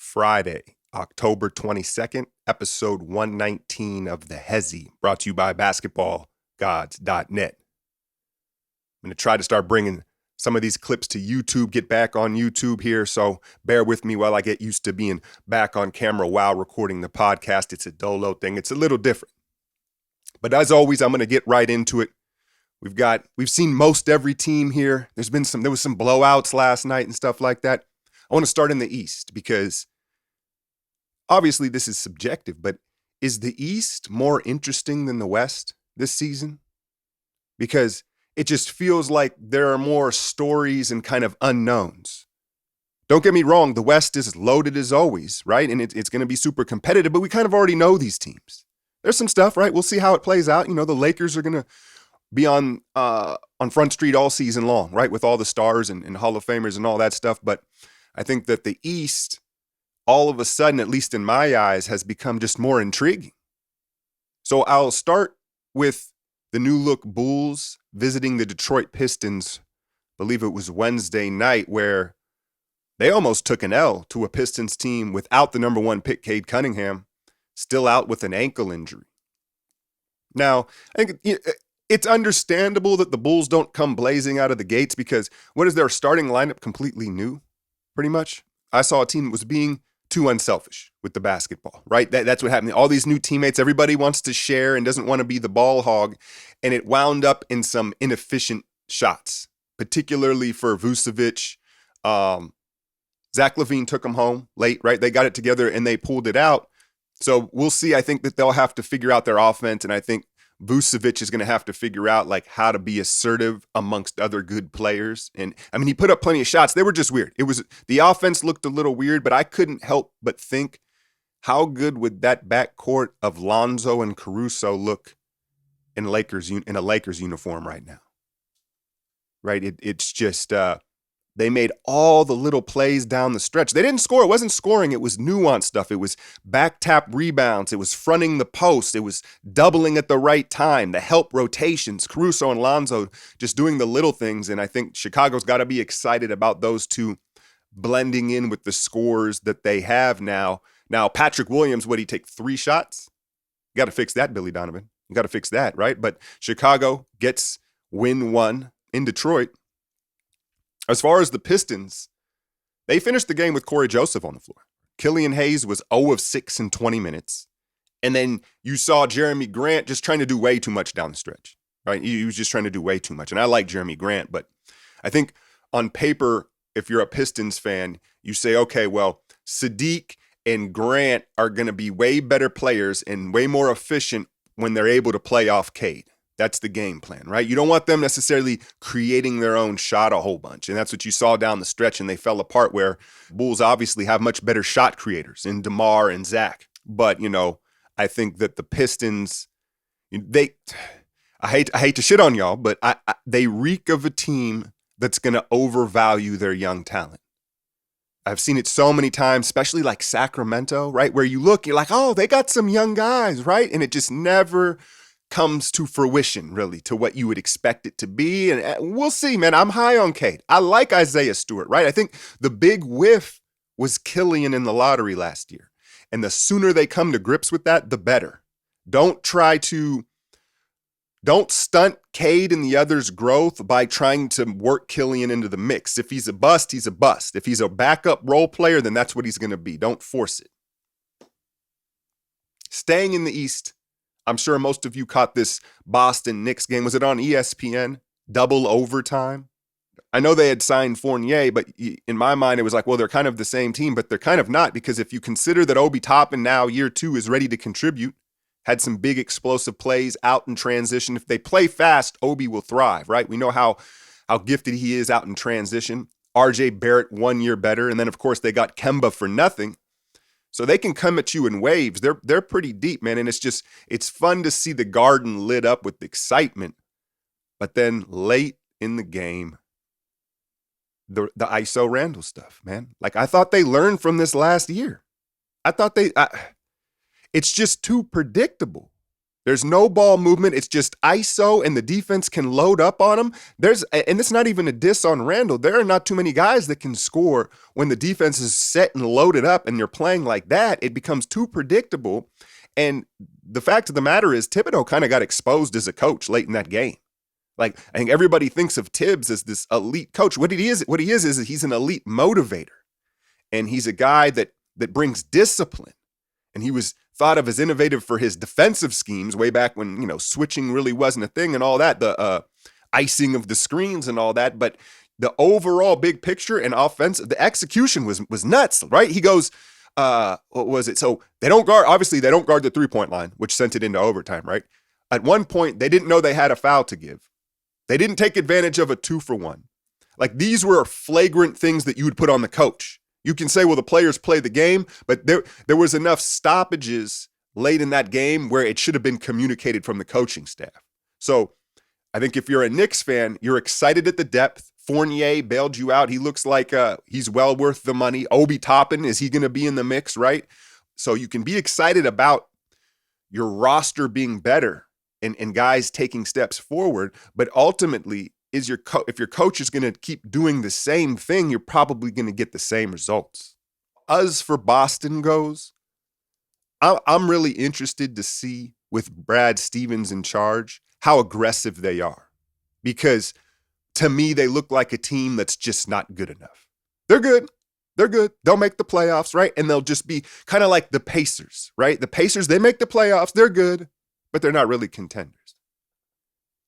Friday, October 22nd, episode 119 of the Hezi, brought to you by basketballgods.net. I'm going to try to start bringing some of these clips to YouTube, get back on YouTube here, so bear with me while I get used to being back on camera while recording the podcast. It's a dolo thing. It's a little different. But as always, I'm going to get right into it. We've seen most every team here. There was some blowouts last night and stuff like that. I want to start in the East because obviously this is subjective, but is the East more interesting than the West this season? Because it just feels like there are more stories and kind of unknowns. Don't get me wrong, the West is loaded as always, right? And it's going to be super competitive, but we kind of already know these teams. There's some stuff, right? We'll see how it plays out. You know, the Lakers are going to be on Front Street all season long, right? With all the stars and Hall of Famers and all that stuff. But I think that the East, all of a sudden, at least in my eyes, has become just more intriguing. So I'll start with the new look Bulls visiting the Detroit Pistons. I believe it was Wednesday night, where they almost took an L to a Pistons team without the number one pick, Cade Cunningham, still out with an ankle injury. Now, I think it's understandable that the Bulls don't come blazing out of the gates because what is their starting lineup completely new? Pretty much. I saw a team that was being too unselfish with the basketball, right? That's what happened. All these new teammates, everybody wants to share and doesn't want to be the ball hog. And it wound up in some inefficient shots, particularly for Vucevic. Zach LaVine took them home late, right? They got it together and they pulled it out. So we'll see. I think that they'll have to figure out their offense. And I think Vucevic is going to have to figure out like how to be assertive amongst other good players. And I mean, he put up plenty of shots. They were just weird. The offense looked a little weird, but I couldn't help but think, how good would that backcourt of Lonzo and Caruso look in a Lakers uniform right now? Right? It's just they made all the little plays down the stretch. They didn't score. It wasn't scoring. It was nuanced stuff. It was back tap rebounds. It was fronting the post. It was doubling at the right time, the help rotations, Caruso and Lonzo just doing the little things. And I think Chicago's got to be excited about those two blending in with the scores that they have now. Now, Patrick Williams, would he take 3 shots? You got to fix that, Billy Donovan. You got to fix that, right? But Chicago gets win 1 in Detroit. As far as the Pistons, they finished the game with Corey Joseph on the floor. Killian Hayes was 0 of 6 in 20 minutes. And then you saw Jeremy Grant just trying to do way too much down the stretch, right? He was just trying to do way too much. And I like Jeremy Grant, but I think on paper, if you're a Pistons fan, you say, okay, well, Sadiq and Grant are going to be way better players and way more efficient when they're able to play off Cade. That's the game plan, right? You don't want them necessarily creating their own shot a whole bunch. And that's what you saw down the stretch, and they fell apart, where Bulls obviously have much better shot creators in DeMar and Zach. But, you know, I think that the Pistons, I hate to shit on y'all, but they reek of a team that's going to overvalue their young talent. I've seen it so many times, especially like Sacramento, right? Where you look, you're like, oh, they got some young guys, right? And it just never comes to fruition, really, to what you would expect it to be. And we'll see, man. I'm high on Cade. I like Isaiah Stewart, right? I think the big whiff was Killian in the lottery last year. And the sooner they come to grips with that, the better. Don't stunt Cade and the others' growth by trying to work Killian into the mix. If he's a bust, he's a bust. If he's a backup role player, then that's what he's going to be. Don't force it. Staying in the East, I'm sure most of you caught this Boston Knicks game. Was it on ESPN? Double overtime. I know they had signed Fournier, but in my mind, it was like, well, they're kind of the same team, but they're kind of not, because if you consider that Obi Toppin now, year 2, is ready to contribute, had some big explosive plays out in transition. If they play fast, Obi will thrive, right? We know how gifted he is out in transition. RJ Barrett 1 year better. And then, of course, they got Kemba for nothing. So they can come at you in waves. They're pretty deep, man. And it's fun to see the Garden lit up with excitement. But then late in the game, the ISO Randall stuff, man. Like, I thought they learned from this last year. It's just too predictable. There's no ball movement. It's just ISO, and the defense can load up on them. And it's not even a diss on Randall. There are not too many guys that can score when the defense is set and loaded up and you're playing like that. It becomes too predictable. And the fact of the matter is Thibodeau kind of got exposed as a coach late in that game. Like, I think everybody thinks of Tibs as this elite coach. What he is he's an elite motivator. And he's a guy that brings discipline. And he was thought of as innovative for his defensive schemes way back when, switching really wasn't a thing and all that, the icing of the screens and all that. But the overall big picture and offense, the execution was nuts, right? He goes, what was it? So they don't guard the 3-point line, which sent it into overtime, right? At one point, they didn't know they had a foul to give. They didn't take advantage of a 2-for-1. Like, these were flagrant things that you would put on the coach. You can say, well, the players play the game, but there was enough stoppages late in that game where it should have been communicated from the coaching staff. So I think if you're a Knicks fan, you're excited at the depth. Fournier bailed you out. He looks like he's well worth the money. Obi Toppin, is he going to be in the mix, right? So you can be excited about your roster being better and guys taking steps forward, but ultimately, if your coach is going to keep doing the same thing, you're probably going to get the same results. As for Boston goes, I'm really interested to see, with Brad Stevens in charge, how aggressive they are. Because to me, they look like a team that's just not good enough. They're good. They'll make the playoffs, right? And they'll just be kind of like the Pacers, right? The Pacers, they make the playoffs. They're good, but they're not really contenders.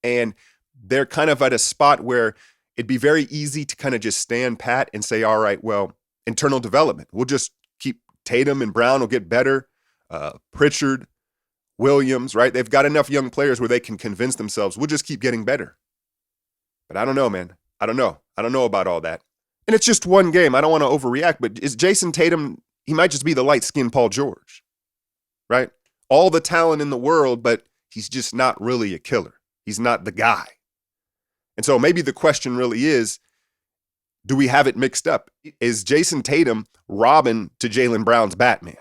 And they're kind of at a spot where it'd be very easy to kind of just stand pat and say, all right, well, internal development. We'll just keep Tatum and Brown will get better. Pritchard, Williams, right? They've got enough young players where they can convince themselves, we'll just keep getting better. But I don't know, man. I don't know about all that. And it's just one game. I don't want to overreact, but is Jason Tatum, he might just be the light-skinned Paul George, right? All the talent in the world, but he's just not really a killer. He's not the guy. And so maybe the question really is, do we have it mixed up? Is Jason Tatum Robin to Jaylen Brown's Batman?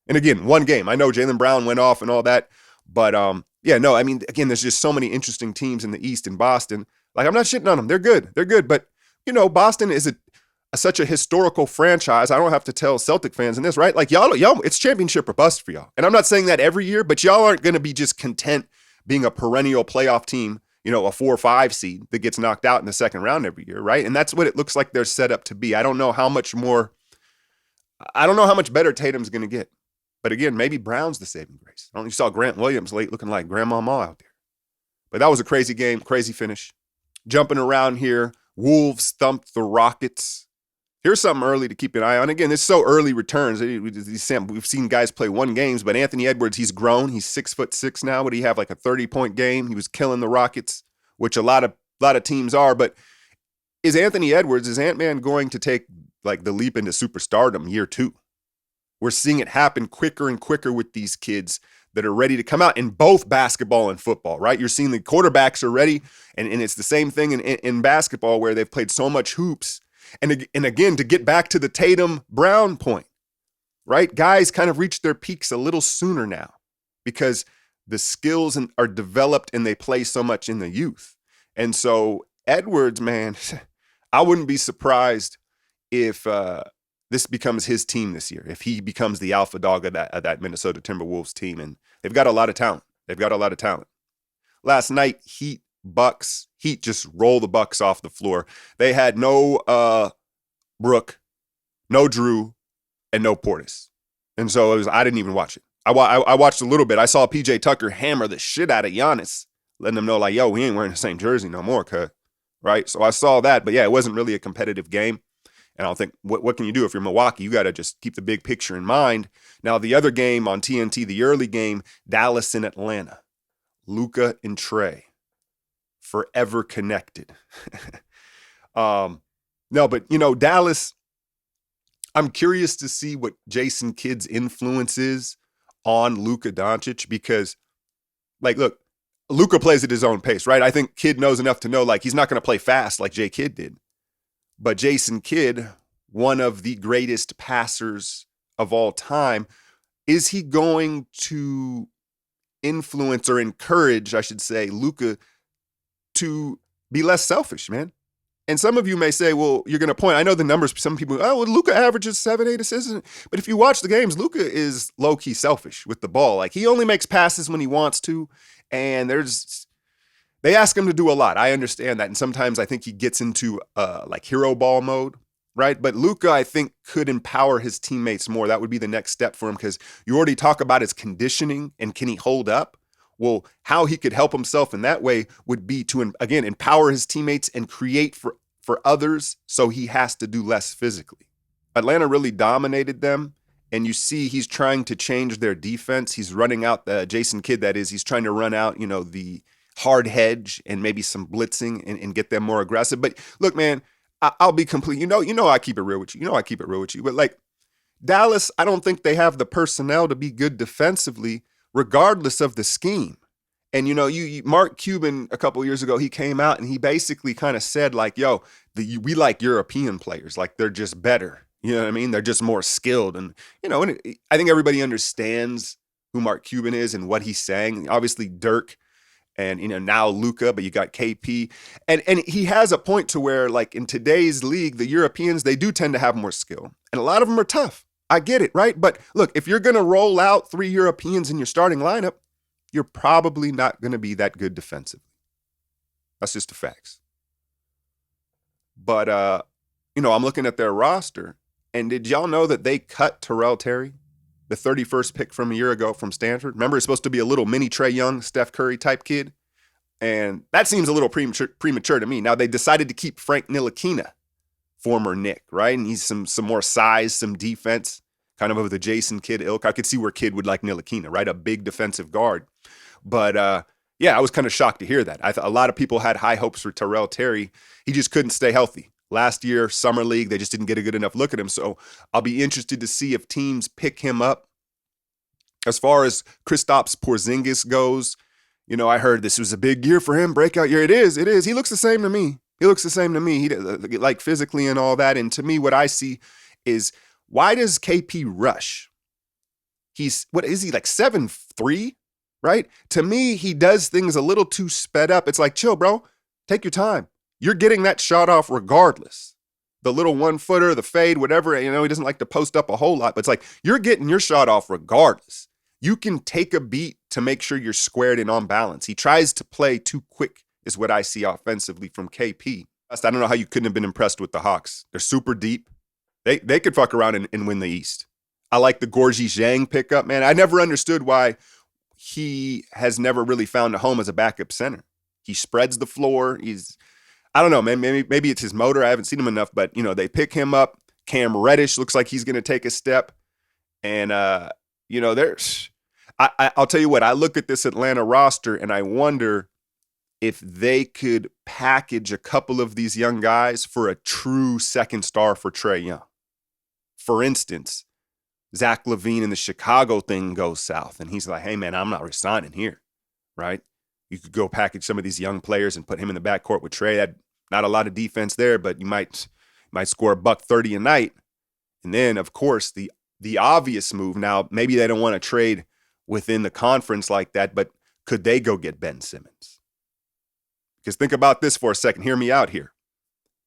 And again, one game. I know Jaylen Brown went off and all that, but again, there's just so many interesting teams in the East in Boston. Like, I'm not shitting on them. They're good. But, Boston is such a historical franchise. I don't have to tell Celtic fans in this, right? Like, y'all, it's championship or bust for y'all. And I'm not saying that every year, but y'all aren't going to be just content being a perennial playoff team, a 4 or 5 seed that gets knocked out in the second round every year, right? And that's what it looks like they're set up to be. I don't know how much better Tatum's going to get. But again, maybe Brown's the saving grace. You saw Grant Williams late looking like grandmama out there. But that was a crazy game, crazy finish. Jumping around here, Wolves thumped the Rockets. Here's something early to keep an eye on. Again, it's so early returns. We've seen guys play 1 game, but Anthony Edwards, he's grown. He's 6'6" now. Would he have like a 30-point game? He was killing the Rockets, which a lot of teams are. But is Antman going to take like the leap into superstardom year 2? We're seeing it happen quicker and quicker with these kids that are ready to come out in both basketball and football, right? You're seeing the quarterbacks are ready, and it's the same thing in basketball where they've played so much hoops. And again, to get back to the Tatum-Brown point, right? Guys kind of reach their peaks a little sooner now because the skills are developed and they play so much in the youth. And so Edwards, man, I wouldn't be surprised if this becomes his team this year, if he becomes the alpha dog of that Minnesota Timberwolves team. And they've got a lot of talent. Last night, Heat just roll the Bucks off the floor. They had no Brook, no Drew, and no Portis. And so I didn't even watch it. I watched a little bit. I saw PJ Tucker hammer the shit out of Giannis, letting them know like, yo, we ain't wearing the same jersey no more, right? So I saw that. But yeah, it wasn't really a competitive game. And I don't think, what can you do if you're Milwaukee? You got to just keep the big picture in mind. Now, the other game on TNT, the early game, Dallas and Atlanta. Luka and Trey. Forever connected. No, but, Dallas, I'm curious to see what Jason Kidd's influence is on Luka Doncic because, like, look, Luka plays at his own pace, right? I think Kidd knows enough to know, like, he's not going to play fast like Jay Kidd did. But Jason Kidd, one of the greatest passers of all time, is he going to influence or encourage, I should say, Luka to be less selfish, man. And some of you may say, well, you're going to point. I know the numbers. Some people, oh, well, Luka averages 7, 8 assists. But if you watch the games, Luka is low-key selfish with the ball. Like, he only makes passes when he wants to. And they ask him to do a lot. I understand that. And sometimes I think he gets into like hero ball mode, right? But Luka, I think, could empower his teammates more. That would be the next step for him, because you already talk about his conditioning and can he hold up? Well, how he could help himself in that way would be to, again, empower his teammates and create for others, so he has to do less physically. Atlanta really dominated them, and you see he's trying to change their defense. He's running out, Jason Kidd, that is, he's trying to run out, the hard hedge and maybe some blitzing and get them more aggressive. But look, man, I'll be complete. I keep it real with you. I keep it real with you. But like Dallas, I don't think they have the personnel to be good defensively, regardless of the scheme. And, Mark Cuban, a couple of years ago, he came out and he basically kind of said, like, yo, we like European players. Like, they're just better. You know what I mean? They're just more skilled. And, I think everybody understands who Mark Cuban is and what he's saying. Obviously, Dirk and, now Luka, but you got KP. And he has a point to where, like, in today's league, the Europeans, they do tend to have more skill. And a lot of them are tough. I get it, right? But look, if you're going to roll out 3 Europeans in your starting lineup, you're probably not going to be that good defensively. That's just the facts. But, I'm looking at their roster, and did y'all know that they cut Terrell Terry, the 31st pick from a year ago from Stanford? Remember, it's supposed to be a little mini Trae Young, Steph Curry type kid? And that seems a little premature to me. Now, they decided to keep Frank Ntilikina, former Knick, right? And he's some more size, some defense, kind of the Jason Kidd ilk. I could see where Kidd would like Ntilikina, right? A big defensive guard. But, I was kind of shocked to hear that. A lot of people had high hopes for Terrell Terry. He just couldn't stay healthy. Last year, Summer League, they just didn't get a good enough look at him. So I'll be interested to see if teams pick him up. As far as Kristaps Porzingis goes, I heard this was a big year for him, breakout year. It is. He looks the same to me. He like physically and all that. And to me, what I see is, why does KP rush? What is he, like 7'3"? Right? To me, he does things a little too sped up. It's like, chill, bro. Take your time. You're getting that shot off regardless. The little 1-footer, the fade, whatever, he doesn't like to post up a whole lot, but it's like, you're getting your shot off regardless. You can take a beat to make sure you're squared and on balance. He tries to play too quick, is what I see offensively from KP. I don't know how you couldn't have been impressed with the Hawks. They're super deep. They could fuck around and win the East. I like the Gorgie Zhang pickup, man. I never understood why he has never really found a home as a backup center. He spreads the floor. I don't know, man. Maybe it's his motor. I haven't seen him enough, but they pick him up. Cam Reddish looks like he's going to take a step. And I'll tell you what, I look at this Atlanta roster and I wonder if they could package a couple of these young guys for a true second star for Trae Young. For instance, Zach LaVine and the Chicago thing goes south, and he's like, hey, man, I'm not resigning here, right? You could go package some of these young players and put him in the backcourt with Trae. Not a lot of defense there, but you might score $130 a night. And then, of course, the obvious move, now, maybe they don't want to trade within the conference like that, but could they go get Ben Simmons? Because think about this for a second. Hear me out here.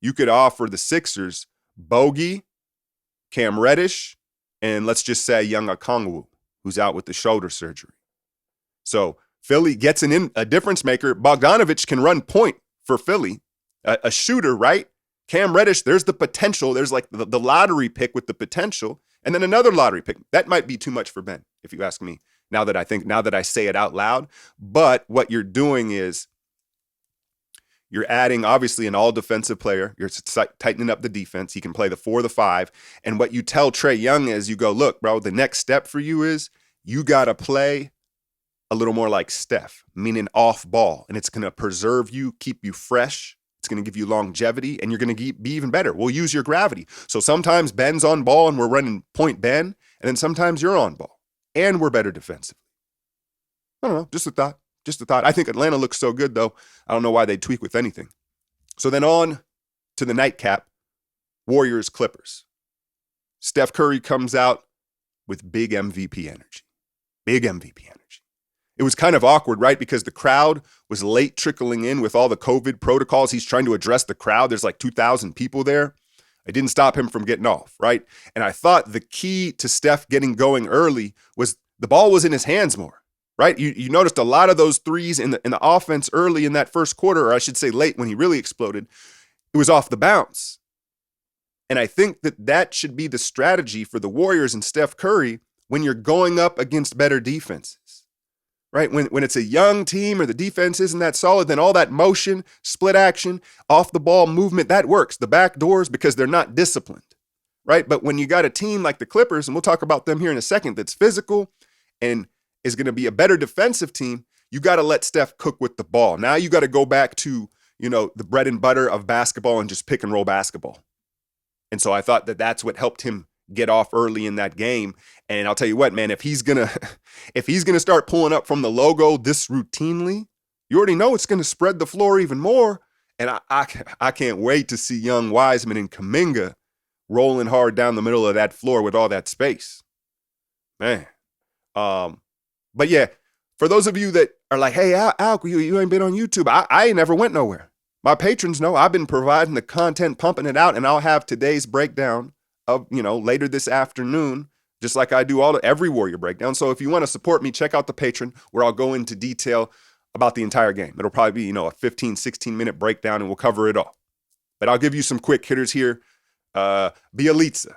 You could offer the Sixers Bogey, Cam Reddish, and let's just say Young Okongwu, who's out with the shoulder surgery. So Philly gets a difference maker. Bogdanovich can run point for Philly, a shooter, right? Cam Reddish, there's the potential. There's like the lottery pick with the potential, and then another lottery pick. That might be too much for Ben, if you ask me, now that I say it out loud. But what you're doing is you're adding, obviously, an all-defensive player. You're tightening up the defense. He can play the 4, the 5. And what you tell Trae Young is, you go, look, bro, the next step for you is you got to play a little more like Steph, meaning off ball. And it's going to preserve you, keep you fresh. It's going to give you longevity, and you're going to be even better. We'll use your gravity. So sometimes Ben's on ball, and we're running point Ben, and then sometimes you're on ball, and we're better defensively. I don't know, just a thought. Just a thought. I think Atlanta looks so good, though. I don't know why they'd tweak with anything. So then on to the nightcap, Warriors Clippers. Steph Curry comes out with big MVP energy. Big MVP energy. It was kind of awkward, right? Because the crowd was late trickling in with all the COVID protocols. He's trying to address the crowd. There's like 2,000 people there. It didn't stop him from getting off, right? And I thought the key to Steph getting going early was the ball was in his hands more, right? You noticed a lot of those threes in the offense early in that first quarter, or I should say late when he really exploded, it was off the bounce. And I think that should be the strategy for the Warriors and Steph Curry when you're going up against better defenses, right? When it's a young team or the defense isn't that solid, then all that motion, split action, off the ball movement, that works. The back doors, because they're not disciplined, right? But when you got a team like the Clippers, and we'll talk about them here in a second, that's physical and is going to be a better defensive team, you got to let Steph cook with the ball. Now you got to go back to, the bread and butter of basketball and just pick and roll basketball. And so I thought that's what helped him get off early in that game. And I'll tell you what, man, if he's gonna start pulling up from the logo this routinely, you already know it's gonna spread the floor even more. And I can't wait to see young Wiseman and Kuminga rolling hard down the middle of that floor with all that space. Man. But yeah, for those of you that are like, hey, Al, you ain't been on YouTube. I ain't never went nowhere. My patrons know I've been providing the content, pumping it out, and I'll have today's breakdown of, later this afternoon, just like I do every Warrior breakdown. So if you want to support me, check out the Patreon where I'll go into detail about the entire game. It'll probably be, a 15, 16-minute breakdown, and we'll cover it all. But I'll give you some quick hitters here. Bielitsa,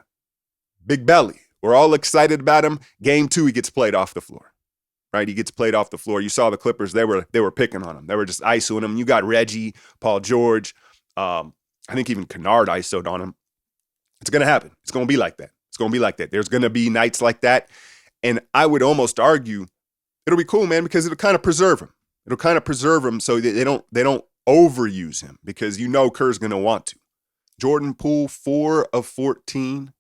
Big Belly. We're all excited about him. Game 2, he gets played off the floor. Right, he gets played off the floor. You saw the Clippers; they were picking on him. They were just isoing him. You got Reggie, Paul George. I think even Kennard isoed on him. It's gonna happen. It's gonna be like that. It's gonna be like that. There's gonna be nights like that, and I would almost argue it'll be cool, man, because it'll kind of preserve him. It'll kind of preserve him so that they don't overuse him, because Kerr's gonna want to. Jordan Poole, 4 of 14,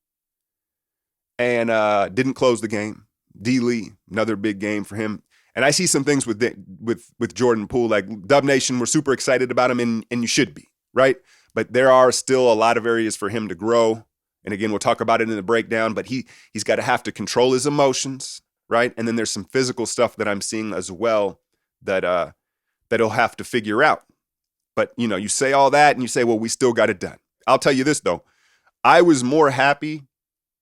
and didn't close the game. D. Lee, another big game for him. And I see some things with Jordan Poole, like Dub Nation, we're super excited about him, and you should be, right? But there are still a lot of areas for him to grow. And again, we'll talk about it in the breakdown, but he's got to have to control his emotions, right? And then there's some physical stuff that I'm seeing as well that he'll have to figure out. But, you say all that and you say, well, we still got it done. I'll tell you this, though. I was more happy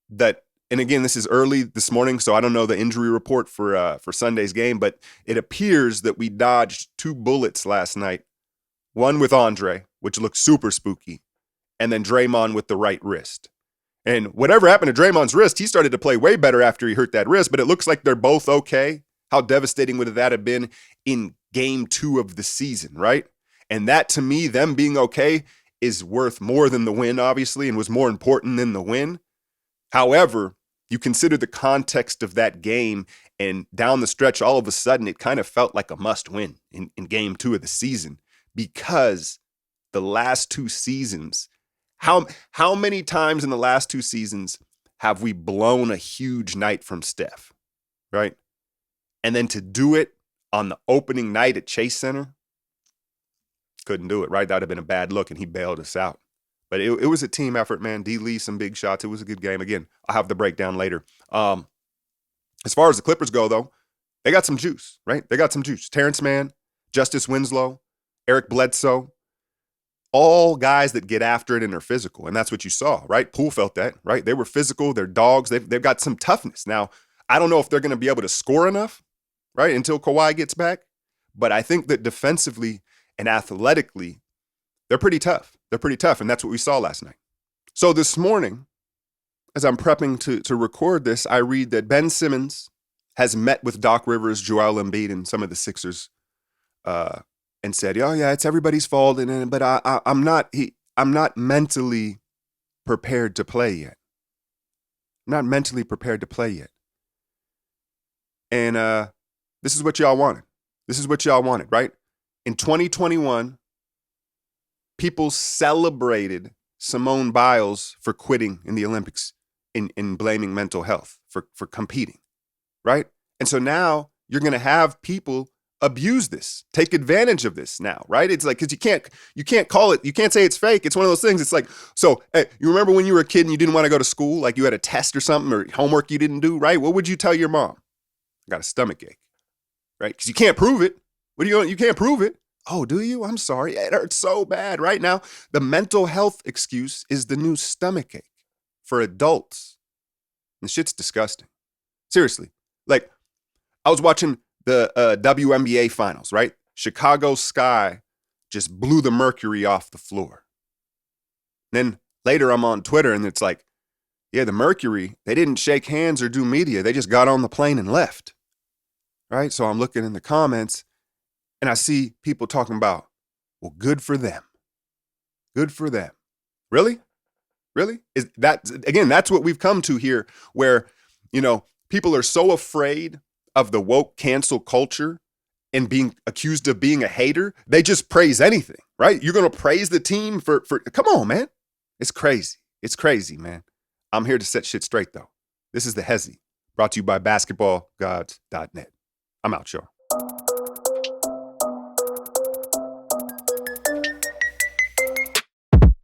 that, and again, this is early this morning, so I don't know the injury report for Sunday's game, but it appears that we dodged 2 bullets last night. One with Andre, which looked super spooky, and then Draymond with the right wrist. And whatever happened to Draymond's wrist, he started to play way better after he hurt that wrist, but it looks like they're both okay. How devastating would that have been in game 2 of the season, right? And that, to me, them being okay is worth more than the win, obviously, and was more important than the win. However, you consider the context of that game, and down the stretch, all of a sudden, it kind of felt like a must-win in game 2 of the season, because the last 2 seasons, how many times in the last 2 seasons have we blown a huge night from Steph, right? And then to do it on the opening night at Chase Center, couldn't do it, right? That would have been a bad look, and he bailed us out. But it was a team effort, man. D. Lee, some big shots. It was a good game. Again, I'll have the breakdown later. As far as the Clippers go, though, they got some juice, right? They got some juice. Terrence Mann, Justice Winslow, Eric Bledsoe, all guys that get after it and are physical. And that's what you saw, right? Poole felt that, right? They were physical. They're dogs. They've got some toughness. Now, I don't know if they're going to be able to score enough, right, until Kawhi gets back. But I think that defensively and athletically, they're pretty tough. They're pretty tough, and that's what we saw last night. So this morning, as I'm prepping to record this, I read that Ben Simmons has met with Doc Rivers, Joel Embiid, and some of the Sixers, and said, "Oh yeah, it's everybody's fault," but I'm not mentally prepared to play yet. I'm not mentally prepared to play yet. And this is what y'all wanted. This is what y'all wanted, right? In 2021. People celebrated Simone Biles for quitting in the Olympics in blaming mental health for competing, right? And so now you're going to have people abuse this, take advantage of this now, right? It's like, because you can't call it, you can't say it's fake. It's one of those things. It's like, so hey, you remember when you were a kid and you didn't want to go to school, like you had a test or something or homework you didn't do, right? What would you tell your mom? I got a stomach ache. right? Because you can't prove it. What are you can't prove it. Oh, do you? I'm sorry. It hurts so bad right now. The mental health excuse is the new stomach ache for adults. And the shit's disgusting. Seriously. Like, I was watching the WNBA finals, right? Chicago Sky just blew the Mercury off the floor. Then later I'm on Twitter and it's like, yeah, the Mercury, they didn't shake hands or do media. They just got on the plane and left, right? So I'm looking in the comments and I see people talking about, well, good for them. Good for them. Really? Really? Is that, again, that's what we've come to here where, people are so afraid of the woke cancel culture and being accused of being a hater. They just praise anything, right? You're going to praise the team for, come on, man. It's crazy. It's crazy, man. I'm here to set shit straight, though. This is the Hezi, brought to you by basketballgods.net. I'm out, y'all.